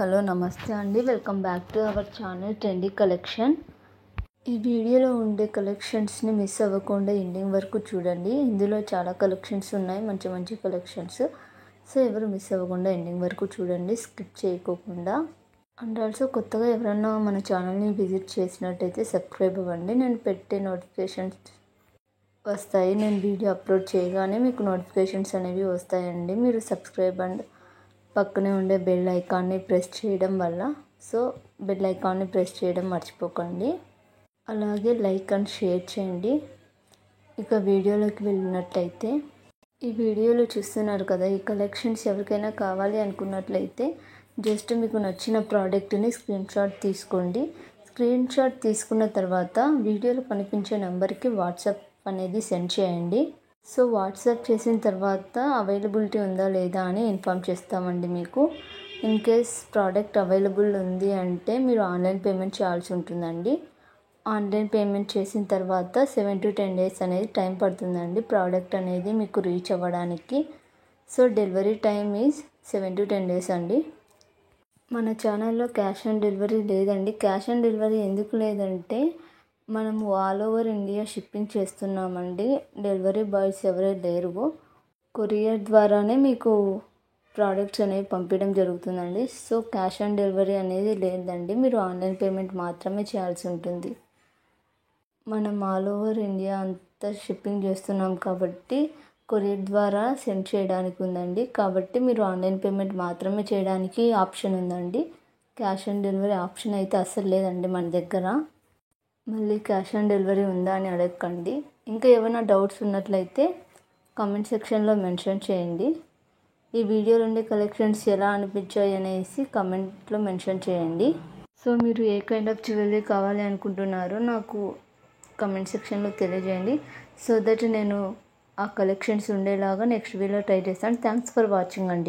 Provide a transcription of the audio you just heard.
Hello నమస్తే అండి, welcome back to our channel trendy collection. ఈ వీడియోలో ఉండే కలెక్షన్స్ని మిస్ అవ్వకుండా ఎండింగ్ వరకు చూడండి. ఇందులో చాలా కలెక్షన్స్ ఉన్నాయి, మంచి మంచి కలెక్షన్స్. సో ఎవరు మిస్ అవ్వకుండా ఎండింగ్ వరకు చూడండి, స్కిప్ చేయకోకుండా. అండ్ ఆల్సో కొత్తగా ఎవరన్నా మన ఛానల్ని విజిట్ చేసినట్టయితే సబ్స్క్రైబ్ అవ్వండి. నేను పెట్టే నోటిఫికేషన్స్ వస్తాయి. నేను వీడియో అప్లోడ్ చేయగానే మీకు నోటిఫికేషన్స్ అనేవి వస్తాయండి. మీరు సబ్స్క్రైబ్ అండ్ పక్కనే ఉండే బెల్ ఐకాన్ని ప్రెస్ చేయడం వల్ల, సో బెల్ ఐకాన్ని ప్రెస్ చేయడం మర్చిపోకండి. అలాగే లైక్ అండ్ షేర్ చేయండి. ఇక వీడియోలోకి వెళ్ళినట్లయితే, ఈ వీడియోలో చూస్తున్నారు కదా, ఈ కలెక్షన్స్ ఎవరికైనా కావాలి అనుకున్నట్లయితే జస్ట్ మీకు నచ్చిన ప్రోడక్ట్ని స్క్రీన్ షాట్ తీసుకోండి. స్క్రీన్ షాట్ తీసుకున్న తర్వాత వీడియోలో కనిపించే నెంబర్కి వాట్సాప్ అనేది సెండ్ చేయండి. సో వాట్సాప్ చేసిన తర్వాత అవైలబిలిటీ ఉందా లేదా అని ఇన్ఫామ్ చేస్తామండి మీకు. ఇన్ కేస్ ప్రోడక్ట్ అవైలబుల్ ఉంది అంటే మీరు ఆన్లైన్ పేమెంట్ చేయాల్సి ఉంటుందండి. ఆన్లైన్ పేమెంట్ చేసిన తర్వాత 7 to 10 days అనేది టైం పడుతుందండి ప్రోడక్ట్ అనేది మీకు రీచ్ అవ్వడానికి. So delivery time is 7 to 10 days అండి. మన ఛానల్లో క్యాష్ ఆన్ డెలివరీ లేదండి. క్యాష్ ఆన్ డెలివరీ ఎందుకు లేదంటే మనము ఆల్ ఓవర్ ఇండియా షిప్పింగ్ చేస్తున్నామండి. డెలివరీ బాయ్స్ ఎవరే లేరు. కొరియర్ ద్వారానే మీకు ప్రోడక్ట్స్ అనేవి పంపించడం జరుగుతుందండి. సో క్యాష్ ఆన్ డెలివరీ అనేది లేదండి, మీరు ఆన్లైన్ పేమెంట్ మాత్రమే చేయాల్సి ఉంటుంది. మనం ఆల్ ఓవర్ ఇండియా అంతా షిప్పింగ్ చేస్తున్నాం కాబట్టి కొరియర్ ద్వారా సెండ్ చేయడానికి ఉందండి. కాబట్టి మీరు ఆన్లైన్ పేమెంట్ మాత్రమే చేయడానికి ఆప్షన్ ఉందండి. క్యాష్ ఆన్ డెలివరీ ఆప్షన్ అయితే అస్సలు లేదండి మన దగ్గర. మళ్ళీ క్యాష్ ఆన్ డెలివరీ ఉందా అని అడగకండి. ఇంకా ఏమైనా డౌట్స్ ఉన్నట్లయితే కామెంట్ సెక్షన్లో మెన్షన్ చేయండి. ఈ వీడియోలో ఉండే కలెక్షన్స్ ఎలా అనిపించాయి అనేసి కామెంట్లో మెన్షన్ చేయండి. సో మీరు ఏ కైండ్ ఆఫ్ జ్యువెలరీ కావాలి అనుకుంటున్నారో నాకు కామెంట్ సెక్షన్లో తెలియజేయండి. సో దట్ నేను ఆ కలెక్షన్స్ ఉండేలాగా నెక్స్ట్ వీడియోలో ట్రై చేస్తాను. థ్యాంక్స్ ఫర్ వాచింగ్ అండి.